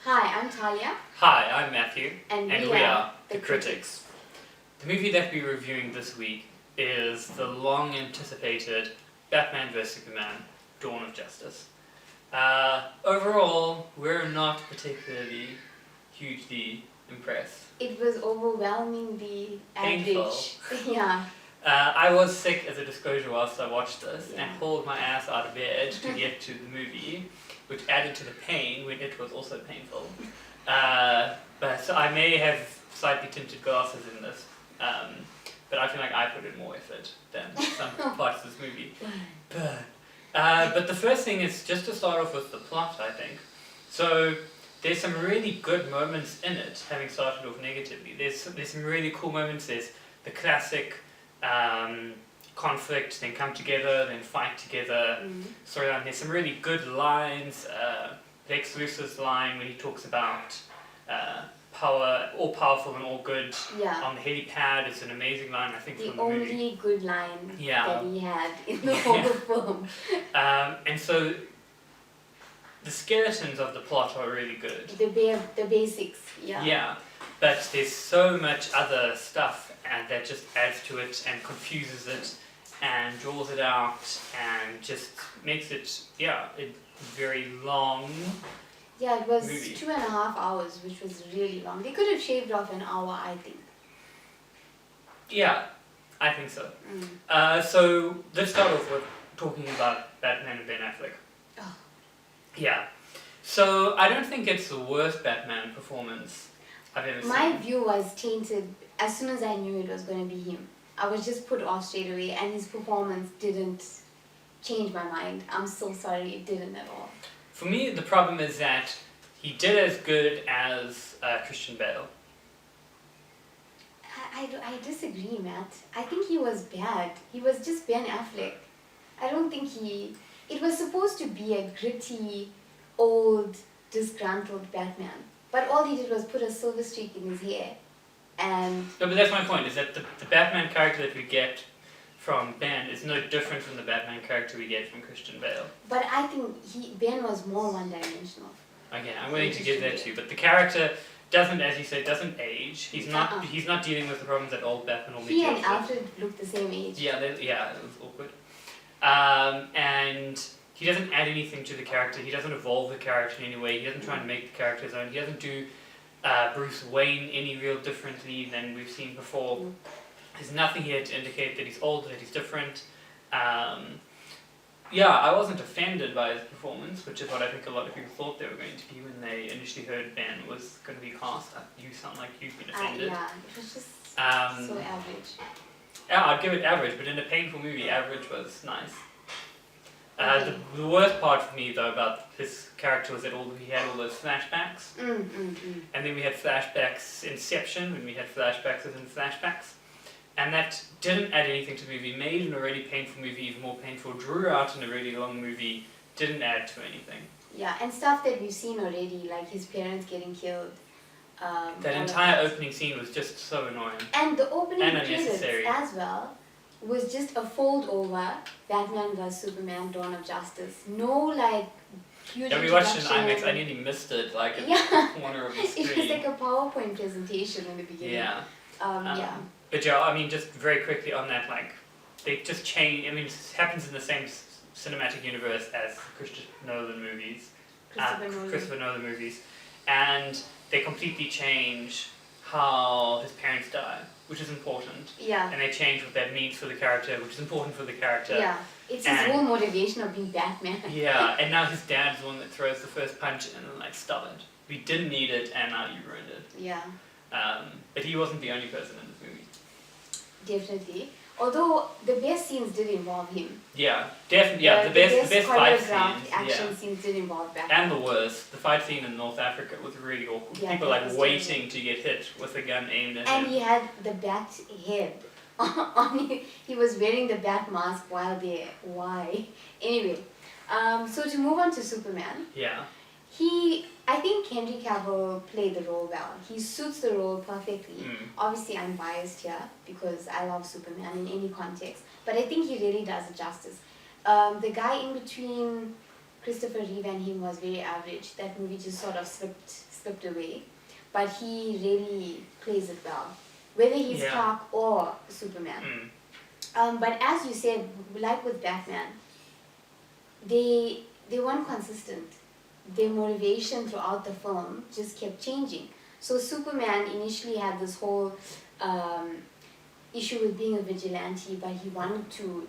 Hi, I'm Taliya. Hi, I'm Matthew, And we are the Critics. The movie that we're reviewing this week is the long-anticipated Batman vs Superman: Dawn of Justice. Overall, we're not particularly hugely impressed. It was overwhelmingly Painful. average. Yeah. I was sick, as a disclosure, whilst I watched this, Yeah. and pulled my ass out of bed to get to the movie, which added to the pain when it was also painful. But I may have slightly tinted glasses in this, but I feel like I put in more effort than some parts of this movie. But the first thing is just to start off with the plot, I think. So there's some really good moments in it, having started off negatively. There's some really cool moments. There's the classic conflict, then come together, then fight together. Storyline. There's some really good lines. Lex Luthor's line when he talks about power, all powerful and all good. Yeah. On the helipad is an amazing line, I think, The from the movie. only good line Yeah. that he had in the whole film. And so the skeletons of the plot are really good. The basics, yeah. Yeah, but there's so much other stuff and that just adds to it and confuses it and draws it out and just makes it, a very long. Yeah, it was movie. 2.5 hours, which was really long. They could have shaved off an hour, I think. Yeah, I think so. So let's start off with talking about Batman and Ben Affleck. Oh. Yeah. So I don't think it's the worst Batman performance I've ever seen. My view was tainted as soon as I knew it was going to be him. I was just put off straight away, and his performance didn't change my mind. I'm so sorry, it didn't at all. For me, the problem is that he did as good as Christian Bale. I disagree, Matt. I think he was bad. He was just Ben Affleck. I don't think he... It was supposed to be a gritty, old, disgruntled Batman. But all he did was put a silver streak in his hair. And... No, but that's my point, is that the Batman character that we get from Ben is no different from the Batman character we get from Christian Bale. But I think Ben was more one-dimensional. Again, I'm willing to give that to you, but the character doesn't, as you say, doesn't age. He's not dealing with the problems that old Batman normally He deals and Alfred looked the same age. Yeah, it was awkward. And he doesn't add anything to the character. He doesn't evolve the character in any way. He doesn't try and make the character his own. He doesn't do Bruce Wayne any real differently than we've seen before. There's nothing here to indicate that he's older, that he's different. I wasn't offended by his performance, which is what I think a lot of people thought they were going to be when they initially heard Ben was going to be cast. You sound like you've been offended. Yeah, it was just so average. Yeah, I'd give it average, but in a painful movie, average was nice. Okay. The worst part for me, though, about his character was that he had all those flashbacks. And then we had flashbacks Inception, when we had flashbacks within flashbacks. And that didn't add anything to the movie, made an already painful movie even more painful, drew out in a really long movie, didn't add to anything. Yeah, and stuff that we've seen already, like his parents getting killed. That entire opening scene was just so annoying. And the opening credits unnecessary. as well was just a fold over Batman vs Superman: Dawn of Justice. No huge Yeah, we watched it in introduction. IMAX, I nearly missed it, at Yeah. the corner of the It screen. was like a PowerPoint presentation in the beginning. Yeah. Yeah. But just very quickly on that, they just change. It happens in the same cinematic universe as Christopher Nolan movies. Christopher Nolan movies. And they completely change how his parents die, which is important. Yeah. And they change what that means for the character, which is important for the character. Yeah. It's his whole motivation of being Batman. Yeah, and now his dad's the one that throws the first punch in and stop it. We didn't need it, and now you ruined it. Yeah. But he wasn't the only person in this movie. Definitely. Although the best scenes did involve him. Yeah, definitely. Yeah, the best fight scenes. Action scenes did involve Batman. And the worst, the fight scene in North Africa was really awkward. Yeah, People waiting to get hit with a gun aimed at him. And he had the bat head on him. He was wearing the bat mask while there. Why? Anyway, so to move on to Superman. Yeah. I think Henry Cavill played the role well. He suits the role perfectly. Obviously, I'm biased here because I love Superman in any context. But I think he really does it justice. The guy in between Christopher Reeve and him was very average. That movie just sort of slipped away, but he really plays it well, whether he's Yeah. Clark or Superman. But as you said, like with Batman, they weren't consistent. Their motivation throughout the film just kept changing. So Superman initially had this whole issue with being a vigilante, but he wanted to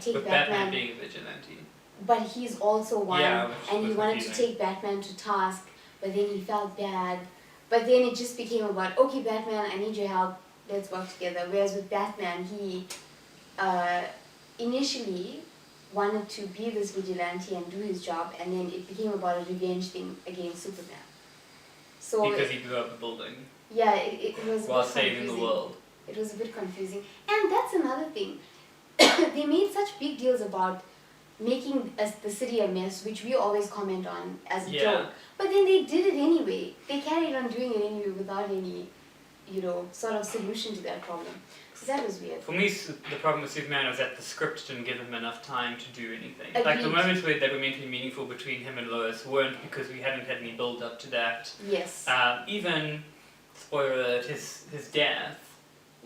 take With Batman being a vigilante. But he's also one, Yeah, and he was wanted to confusing. take Batman to task, but then he felt bad. But then it just became about, okay, Batman, I need your help, let's work together. Whereas with Batman, he initially wanted to be this vigilante and do his job, and then it became about a revenge thing against Superman. So Because he blew up a building yeah, it was a while bit saving the confusing. world. It was a bit confusing. And that's another thing. They made such big deals about making the city a mess, which we always comment on as a Yeah. joke. But then they did it anyway. They carried on doing it anyway without any, sort of solution to that problem. So that was weird. For me, the problem with Superman was that the script didn't give him enough time to do anything. Like the Agreed. moments where they were meant to be meaningful between him and Lois weren't, because we hadn't had any build up to that. Yes. Even, spoiler alert, his death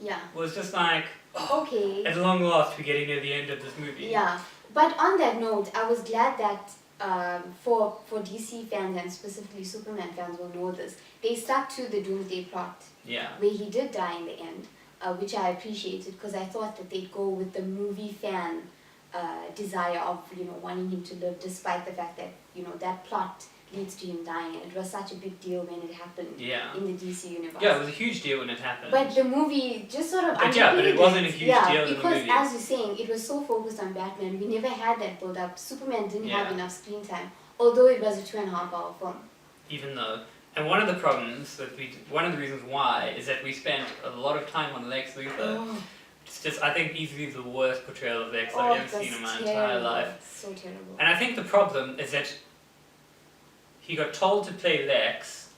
Yeah. was just like, Okay. at long last we're getting near the end of this movie. Yeah. But on that note, I was glad that for DC fans and specifically Superman fans will know this, they stuck to the Doomsday plot Yeah. where he did die in the end, which I appreciated because I thought that they'd go with the movie fan desire of wanting him to live, despite the fact that that plot leads to him dying, and it was such a big deal when it happened Yeah. in the DC universe. Yeah, it was a huge deal when it happened. But the movie just sort of But yeah, but it underplayed wasn't a huge deal in the because movie. as you're saying, it was so focused on Batman, we never had that build up. Superman didn't have Yeah. enough screen time, although it was a 2.5-hour film. Even though, and one of the problems one of the reasons why is that we spent a lot of time on Lex Luthor. Oh, It's just, I think, easily the worst portrayal of Lex oh, I've it ever was seen in my terrible. entire life. So terrible. And I think the problem is that he got told to play Lex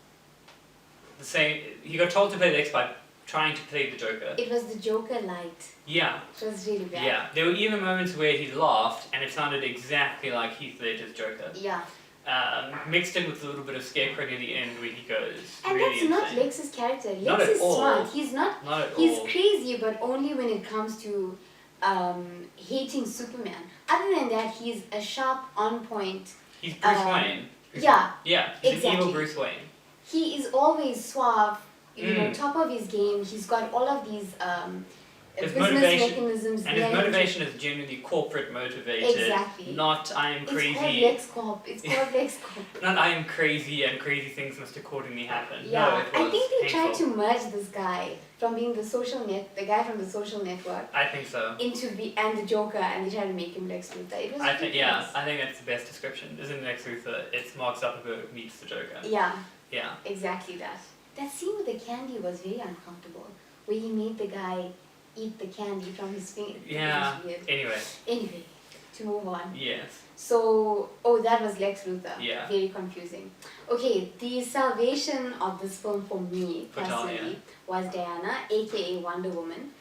he got told to play Lex by trying to play the Joker. It was the Joker light. Yeah. It was really bad. Yeah. There were even moments where he laughed and it sounded exactly like Heath Ledger's Joker. Yeah. Mixed in with a little bit of Scarecrow near the end where he goes And really that's not insane. Lex's character. Lex Not at is all. smart. He's not. Not at He's all. crazy, but only when it comes to hating Superman. Other than that, he's a sharp, on point. He's Bruce Wayne. Yeah, Yeah, he's an exactly. evil Bruce Wayne. he is always suave, Mm. top of his game. He's got all of these His business motivation- mechanisms. And his blended motivation is genuinely corporate motivated. Exactly. Not I am It's called crazy. Lex Corp. It's called Lex Corp. Not I am crazy and crazy things must accordingly happen. Yeah, No, it was I think they tried painful. to merge this guy from being the guy from the Social Network, I think so. and the Joker, and they tried to make him Lex Luthor. It was I think ridiculous. I think that's the best description. Isn't Lex Luthor? It's Mark Zuckerberg meets the Joker. Yeah, Yeah. exactly that. That scene with the candy was very uncomfortable, where he made the guy eat the candy from his finger. Yeah. It was weird. Anyway. Anyway, to move on. Yes. So, that was Lex Luthor. Yeah. Very confusing. Okay, the salvation of this film for me, For personally, was Diana, aka Wonder Woman.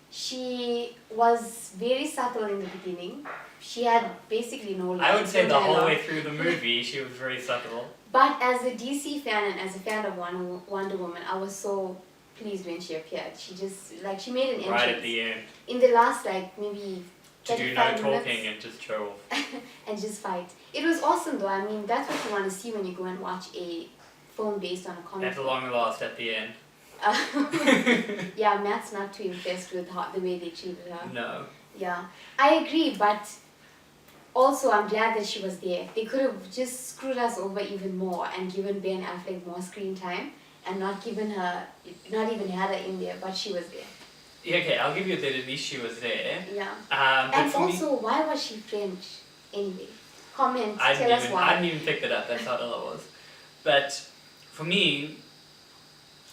She was very subtle in the beginning. She had basically no lines. I would say no the whole dialogue. way through the movie she was very subtle. But as a DC fan and as a fan of Wonder Woman, I was so pleased when she appeared. She just, she made an entrance. Right at the end. In the last, maybe To do no 35 talking minutes. and just show off. And just fight. It was awesome though. I mean, that's what you want to see when you go and watch a film based on a comic At book. long last at the end. Yeah, Matt's not too impressed with the way they treated her. No. Yeah, I agree, but also I'm glad that she was there. They could have just screwed us over even more and given Ben Affleck more screen time and not even had her in there, but she was there. Yeah, okay, I'll give you that at least she was there. Yeah. But And for me, also, why was she French anyway? Comment, I tell us didn't why. even pick that up, that's how ill it was. But for me,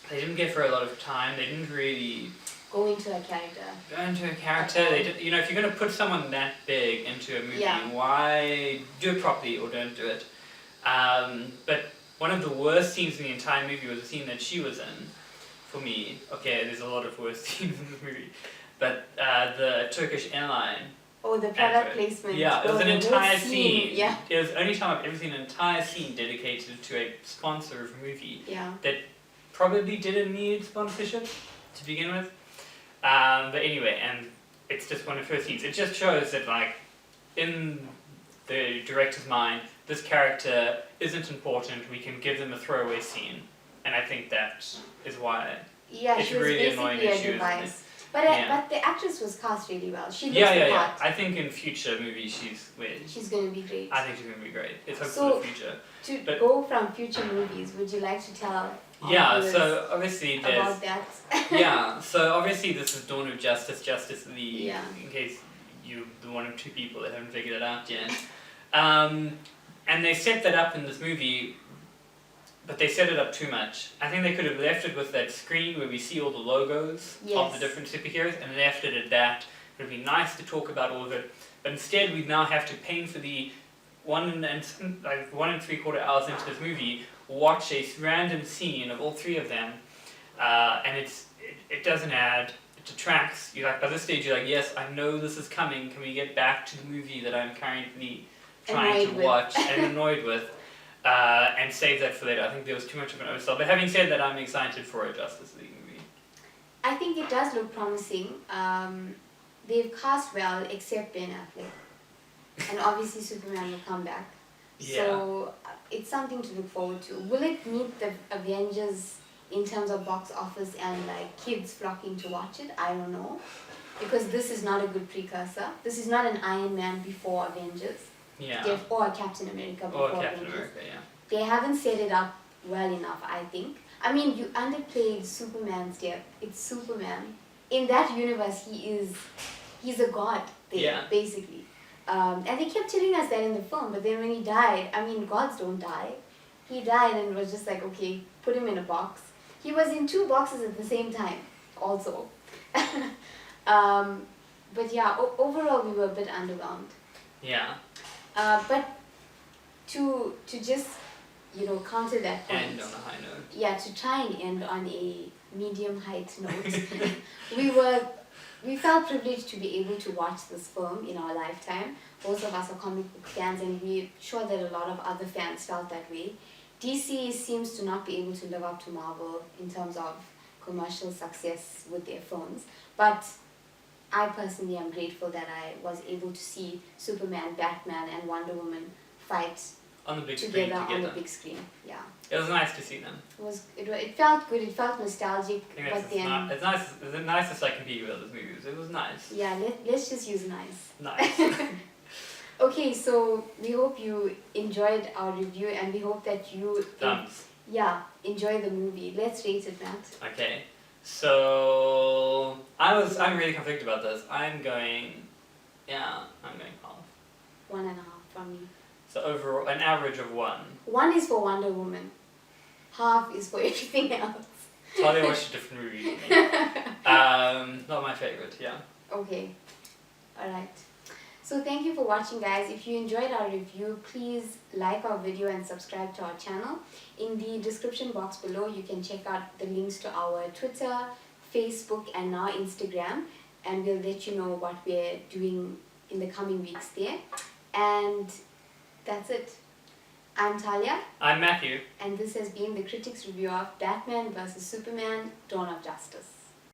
they didn't give her a lot of time, they didn't really Go into her character. go into a character. They did, if you're going to put someone that big into a movie, Yeah. why do it properly or don't do it? But one of the worst scenes in the entire movie was the scene that she was in, for me. Okay, there's a lot of worst scenes in this movie. But the Turkish airline Oh, the product advert. placement. Yeah, it Oh, was an the whole entire scene. Yeah. It was the only time I've ever seen an entire scene dedicated to a sponsor of a movie Yeah. that probably didn't need sponsorship to begin with. But anyway, and it's just one of her scenes. It just shows that, like, in the director's mind, this character isn't important. We can give them a throwaway scene, and I think that is why. Yeah, It's she was really annoying basically a issues, device. But Yeah. but the actress was cast really well. She looks Yeah, the yeah, yeah. part. I think in future movies She's going to be great. I think she's gonna be great. It's hope So- for the future. To but- go from future movies, would you like to tell our Yeah. viewers So obviously there's. about that? Yeah. So obviously this is Dawn of Justice, Justice League. Yeah. In case you're the one of two people that haven't figured it out yet. And they set that up in this movie, but they set it up too much. I think they could have left it with that screen where we see all the logos of Yes. the different superheroes, and left it at that. It would be nice to talk about all of it, but instead we now have to painfully 1.75 hours into this movie watch a random scene of all three of them, and it doesn't add. It detracts. You're like, by this stage you're like, yes, I know this is coming. Can we get back to the movie that I'm currently trying Annoyed to with. watch and annoyed with, and save that for later. I think there was too much of an oversell. But having said that, I'm excited for a Justice League movie. I think it does look promising. They've cast well, except Ben Affleck. And obviously Superman will come back. Yeah. So it's something to look forward to. Will it meet the Avengers in terms of box office and like kids flocking to watch it? I don't know. Because this is not a good precursor. This is not an Iron Man before Avengers. Yeah. Or a Captain America before Or Captain Avengers. America, yeah. They haven't set it up well enough, I think. I mean, you underplayed Superman's death. It's Superman. In that universe, he's a god there, Yeah. basically. And they kept telling us that in the film, but then when he died, I mean, gods don't die. He died and it was just like, okay, put him in a box. He was in 2 boxes at the same time, also. But yeah, overall we were a bit underwhelmed. Yeah. But to just, counter that point. And on a high note. Yeah, to try and end on a medium height note, we felt privileged to be able to watch this film in our lifetime. Most of us are comic book fans, and we're sure that a lot of other fans felt that way. DC seems to not be able to live up to Marvel in terms of commercial success with their films, but I personally am grateful that I was able to see Superman, Batman, and Wonder Woman fight On the big together screen on the big screen. Yeah. It was nice to see them. It felt good. It felt nostalgic, I think but then it's nice. It's the nicest I can be with those movies. It was nice. yeah, let's just use nice. Nice. Okay, so we hope you enjoyed our review, and we hope that you Thumbs. enjoy the movie. Let's rate it, Matt. Okay. So I'm really conflicted about this. I'm going half. 1.5 from me. So overall, an average of 1. 1 is for Wonder Woman. Half is for everything else. Taliya watched a different movie than me. Not my favorite. Yeah. Okay. Alright. So thank you for watching, guys. If you enjoyed our review, please like our video and subscribe to our channel. In the description box below, you can check out the links to our Twitter, Facebook, and now Instagram. And we'll let you know what we're doing in the coming weeks there. And that's it. I'm Taliya, I'm Matthew. and this has been the critics' review of Batman vs. Superman: Dawn of Justice.